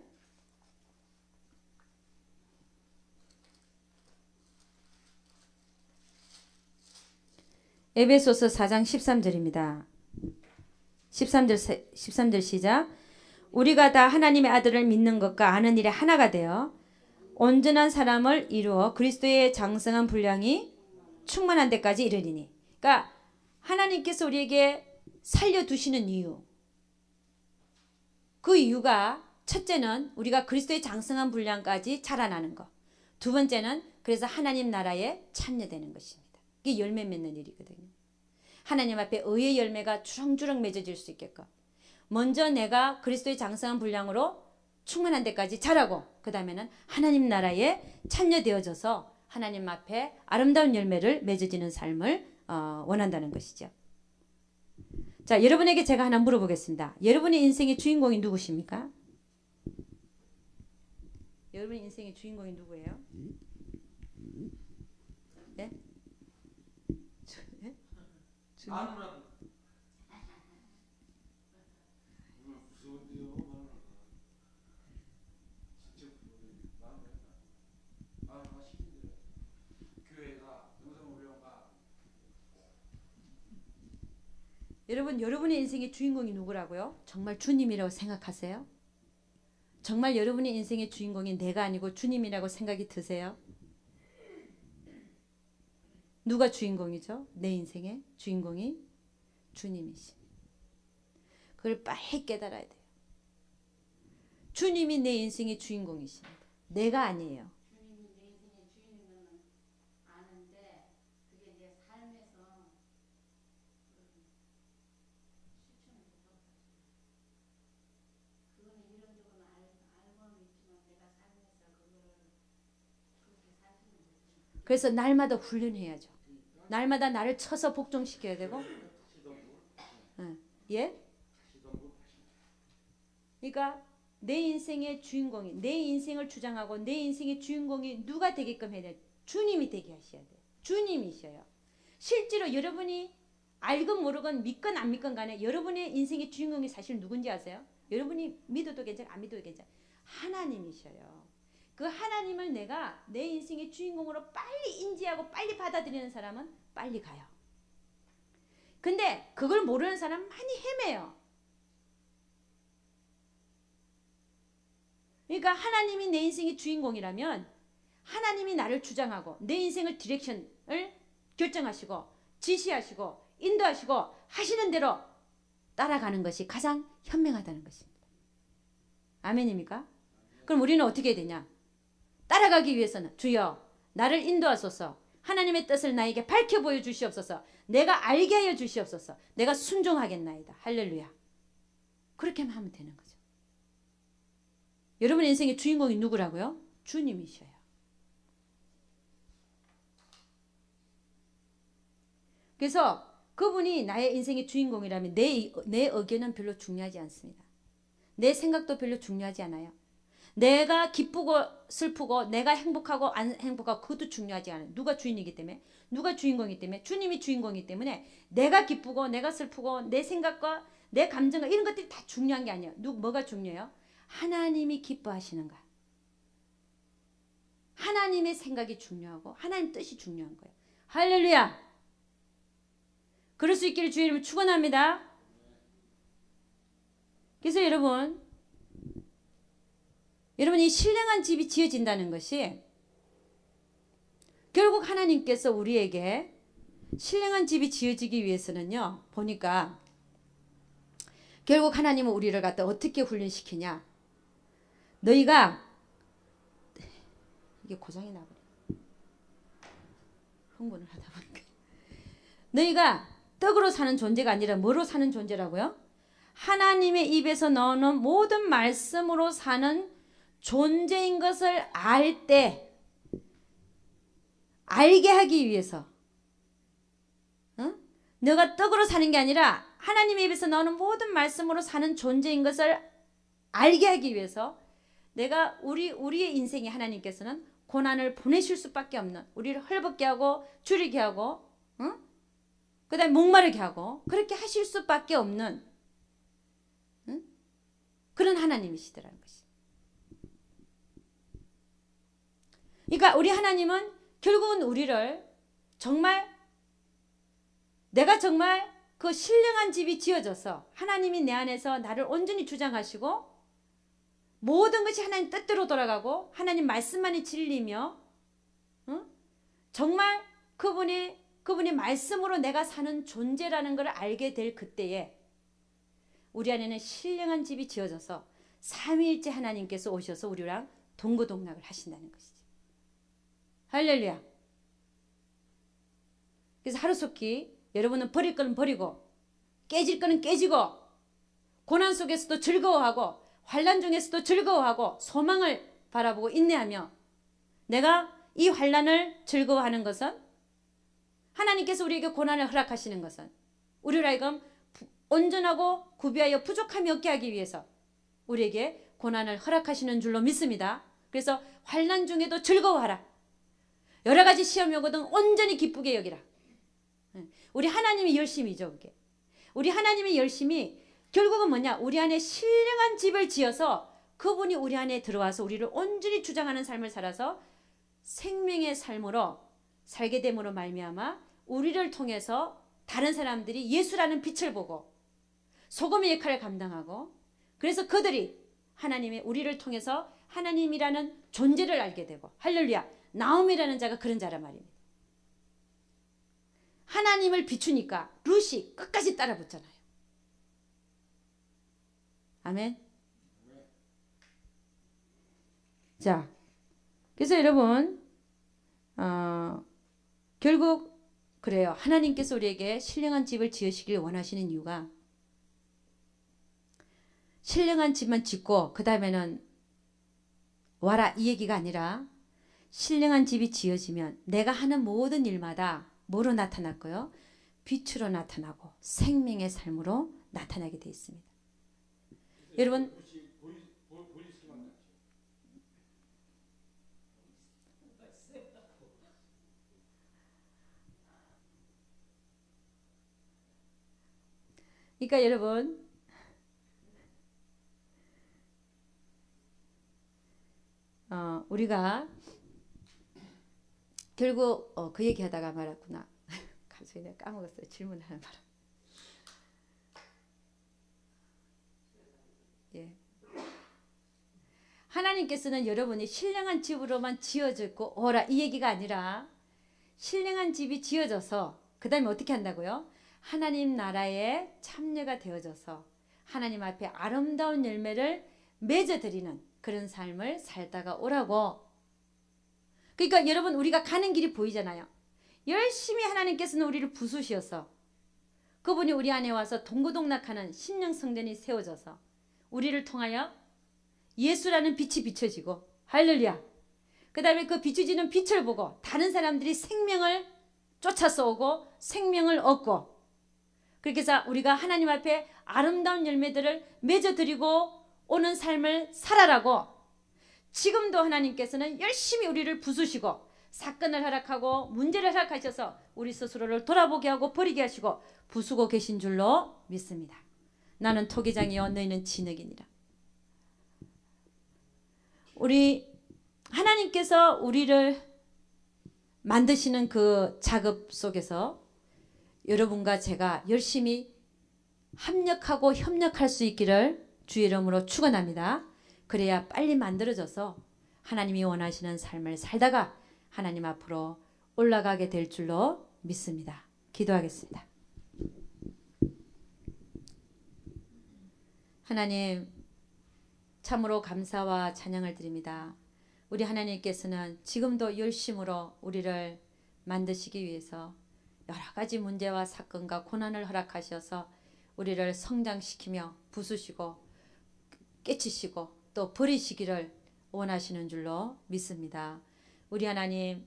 에베소서 4장 13절입니다. 13절 시작. 우리가 다 하나님의 아들을 믿는 것과 아는 일에 하나가 되어 온전한 사람을 이루어 그리스도의 장성한 분량이 충만한 데까지 이르리니. 그러니까 하나님께서 우리에게 살려두시는 이유. 그 이유가 첫째는 우리가 그리스도의 장성한 분량까지 자라나는 것. 두 번째는 그래서 하나님 나라에 참여되는 것입니다. 이게 열매 맺는 일이거든요. 하나님 앞에 의의 열매가 주렁주렁 맺어질 수 있게끔. 먼저 내가 그리스도의 장성한 분량으로 충만한 데까지 자라고 그 다음에는 하나님 나라에 참여되어져서 하나님 앞에 아름다운 열매를 맺어지는 삶을 원한다는 것이죠. 자, 여러분에게 제가 하나 물어보겠습니다. 여러분의 인생의 주인공이 누구십니까? 여러분 인생의 주인공이 누구예요? 네? 네? 주님? 여러분, 여러분의 인생의 주인공이 누구라고요? 정말 주님이라고 생각하세요? 정말 여러분의 인생의 주인공이 내가 아니고 주님이라고 생각이 드세요? 누가 주인공이죠? 내 인생의 주인공이 주님이십니다. 그걸 빨리 깨달아야 돼요. 주님이 내 인생의 주인공이십니다. 내가 아니에요. 주님이 내 인생의 주인인 건 아는데 그게 내 삶에서 실천을 못하고 그거는 이론적으로 알고는 있지만 내가 삶에서 그거를 그렇게 살지는 못해요. 그래서 날마다 훈련해야죠. 날마다 나를 쳐서 복종시켜야 되고, 예? 그러니까 내 인생의 주인공이, 내 인생을 주장하고 내 인생의 주인공이 누가 되게끔 해야 돼요? 주님이 되게 하셔야 돼요. 주님이셔요. 실제로 여러분이 알건 모르건 믿건 안 믿건 간에 여러분의 인생의 주인공이 사실 누군지 아세요? 여러분이 믿어도 괜찮아, 안 믿어도 괜찮아. 하나님이셔요. 그 하나님을 내가 내 인생의 주인공으로 빨리 인지하고 빨리 받아들이는 사람은 빨리 가요. 근데 그걸 모르는 사람은 많이 헤매요. 그러니까 하나님이 내 인생의 주인공이라면 하나님이 나를 주장하고 내 인생을 디렉션을 결정하시고 지시하시고 인도하시고 하시는 대로 따라가는 것이 가장 현명하다는 것입니다. 아멘입니까? 그럼 우리는 어떻게 해야 되냐? 따라가기 위해서는 주여 나를 인도하소서, 하나님의 뜻을 나에게 밝혀 보여주시옵소서, 내가 알게 하여 주시옵소서, 내가 순종하겠나이다. 할렐루야. 그렇게만 하면 되는 거죠. 여러분의 인생의 주인공이 누구라고요? 주님이셔요. 그래서 그분이 나의 인생의 주인공이라면 내 의견은 별로 중요하지 않습니다. 내 생각도 별로 중요하지 않아요. 내가 기쁘고 슬프고 내가 행복하고 안 행복하고 그것도 중요하지 않아요. 누가 주인이기 때문에, 누가 주인공이기 때문에, 주님이 주인공이기 때문에 내가 기쁘고 내가 슬프고 내 생각과 내 감정과 이런 것들이 다 중요한 게 아니에요. 뭐가 중요해요? 하나님이 기뻐하시는가? 하나님의 생각이 중요하고 하나님 뜻이 중요한 거예요. 할렐루야. 그럴 수 있기를 주의 이름으로 축원합니다. 그래서 여러분이 신령한 집이 지어진다는 것이 결국 하나님께서 우리에게 신령한 집이 지어지기 위해서는요, 보니까 결국 하나님은 우리를 갖다 어떻게 훈련시키냐? 너희가 이게 고장이 나버려. 흥분을 하다 보니까 너희가 떡으로 사는 존재가 아니라 뭐로 사는 존재라고요? 하나님의 입에서 나오는 모든 말씀으로 사는 존재인 것을 알 때, 알게 하기 위해서, 너가 떡으로 사는 게 아니라 하나님의 입에서 나오는 모든 말씀으로 사는 존재인 것을 알게 하기 위해서 내가 우리의 인생에 하나님께서는 고난을 보내실 수밖에 없는, 우리를 헐벗게 하고 줄이게 하고 그 다음에 목마르게 하고 그렇게 하실 수밖에 없는 그런 하나님이시더라는 것이. 그러니까 우리 하나님은 결국은 우리를 정말 내가 정말 그 신령한 집이 지어져서 하나님이 내 안에서 나를 온전히 주장하시고 모든 것이 하나님 뜻대로 돌아가고 하나님 말씀만이 진리며 정말 그분의 말씀으로 내가 사는 존재라는 걸 알게 될 그때에 우리 안에는 신령한 집이 지어져서 삼위일체 하나님께서 오셔서 우리랑 동거동락을 하신다는 것이죠. 할렐루야. 그래서 하루속히 여러분은 버릴 거는 버리고 깨질 거는 깨지고 고난 속에서도 즐거워하고 환난 중에서도 즐거워하고 소망을 바라보고 인내하며 내가 이 환난을 즐거워하는 것은 하나님께서 우리에게 고난을 허락하시는 것은 우리를 하여금 온전하고 구비하여 부족함이 없게 하기 위해서 우리에게 고난을 허락하시는 줄로 믿습니다. 그래서 환난 중에도 즐거워하라. 여러 가지 시험이 오거든 온전히 기쁘게 여기라. 우리 하나님이 열심이죠. 그게. 우리 하나님의 열심이 결국은 뭐냐? 우리 안에 신령한 집을 지어서 그분이 우리 안에 들어와서 우리를 온전히 주장하는 삶을 살아서 생명의 삶으로 살게 됨으로 말미암아 우리를 통해서 다른 사람들이 예수라는 빛을 보고 소금의 역할을 감당하고 그래서 그들이 하나님의 우리를 통해서 하나님이라는 존재를 알게 되고 할렐루야. 나옴이라는 자가 그런 자란 말입니다. 하나님을 비추니까 룻이 끝까지 따라 붙잖아요. 아멘. 자, 그래서 여러분 결국 그래요. 하나님께서 우리에게 신령한 집을 지으시길 원하시는 이유가 신령한 집만 짓고 그 다음에는 와라 이 얘기가 아니라 신령한 집이 지어지면 내가 하는 모든 일마다 뭐로 나타났고요? 빛으로 나타나고 생명의 삶으로 나타나게 되어 있습니다. 여러분 그러니까 여러분 우리가 결국 그 얘기하다가 말았구나. 갑자기 내가 까먹었어요. 질문하는 바람. 예. 하나님께서는 여러분이 신령한 집으로만 지어졌고 오라 이 얘기가 아니라 신령한 집이 지어져서 그 다음에 어떻게 한다고요? 하나님 나라에 참여가 되어져서 하나님 앞에 아름다운 열매를 맺어드리는 그런 삶을 살다가 오라고. 그러니까 여러분 우리가 가는 길이 보이잖아요. 열심히 하나님께서는 우리를 부수셔서 그분이 우리 안에 와서 동고동락하는 신령 성전이 세워져서 우리를 통하여 예수라는 빛이 비춰지고 할렐루야. 그 다음에 그 비춰지는 빛을 보고 다른 사람들이 생명을 쫓아서 오고 생명을 얻고 그렇게 해서 우리가 하나님 앞에 아름다운 열매들을 맺어드리고 오는 삶을 살아라고. 지금도 하나님께서는 열심히 우리를 부수시고 사건을 허락하고 문제를 허락하셔서 우리 스스로를 돌아보게 하고 버리게 하시고 부수고 계신 줄로 믿습니다. 나는 토기장이요 너희는 진흙이니라. 우리 하나님께서 우리를 만드시는 그 작업 속에서 여러분과 제가 열심히 합력하고 협력할 수 있기를 주의 이름으로 축원합니다. 그래야 빨리 만들어져서 하나님이 원하시는 삶을 살다가 하나님 앞으로 올라가게 될 줄로 믿습니다. 기도하겠습니다. 하나님 참으로 감사와 찬양을 드립니다. 우리 하나님께서는 지금도 열심으로 우리를 만드시기 위해서 여러 가지 문제와 사건과 고난을 허락하셔서 우리를 성장시키며 부수시고 깨치시고 또 버리시기를 원하시는 줄로 믿습니다. 우리 하나님,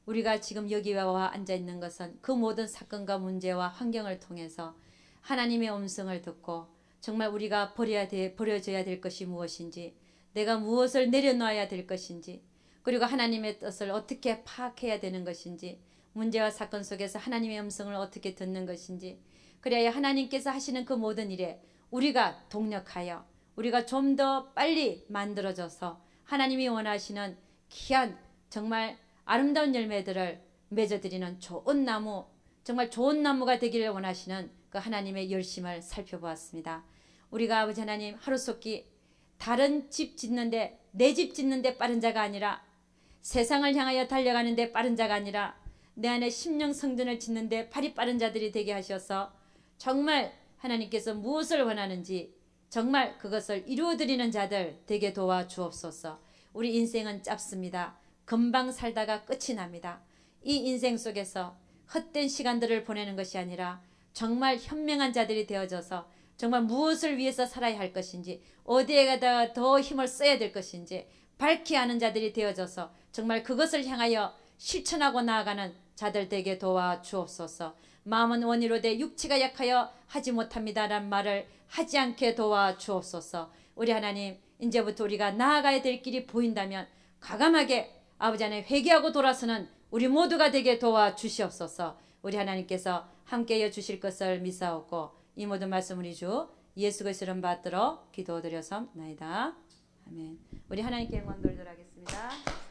우리가 지금 여기 와 앉아 있는 것은 그 모든 사건과 문제와 환경을 통해서 하나님의 음성을 듣고 정말 우리가 버려져야 될 것이 무엇인지, 내가 무엇을 내려놔야 될 것인지, 그리고 하나님의 뜻을 어떻게 파악해야 되는 것인지, 문제와 사건 속에서 하나님의 음성을 어떻게 듣는 것인지, 그래야 하나님께서 하시는 그 모든 일에 우리가 동력하여 우리가 좀 더 빨리 만들어져서 하나님이 원하시는 귀한 정말 아름다운 열매들을 맺어드리는 좋은 나무, 정말 좋은 나무가 되기를 원하시는 그 하나님의 열심을 살펴보았습니다. 우리가 아버지 하나님 하루속히 다른 집 짓는데, 내 집 짓는데 빠른 자가 아니라, 세상을 향하여 달려가는데 빠른 자가 아니라 내 안에 심령 성전을 짓는데 발이 빠른 자들이 되게 하셔서 정말 하나님께서 무엇을 원하는지 정말 그것을 이루어드리는 자들 되게 도와주옵소서. 우리 인생은 짧습니다. 금방 살다가 끝이 납니다. 이 인생 속에서 헛된 시간들을 보내는 것이 아니라 정말 현명한 자들이 되어져서 정말 무엇을 위해서 살아야 할 것인지, 어디에 가다가 더 힘을 써야 될 것인지 밝히 아는 자들이 되어져서 정말 그것을 향하여 실천하고 나아가는 자들 되게 도와주옵소서. 마음은 원이로 돼 육체가 약하여 하지 못합니다라는 말을 하지 않게 도와주옵소서. 우리 하나님, 이제부터 우리가 나아가야 될 길이 보인다면 과감하게 아버지 하나님 회개하고 돌아서는 우리 모두가 되게 도와주시옵소서. 우리 하나님께서 함께여 주실 것을 믿사옵고 이 모든 말씀 우리 주 예수 그리스도를 이름 받들어 기도드려서나이다. 아멘. 우리 하나님께 영광 돌리도록 하겠습니다.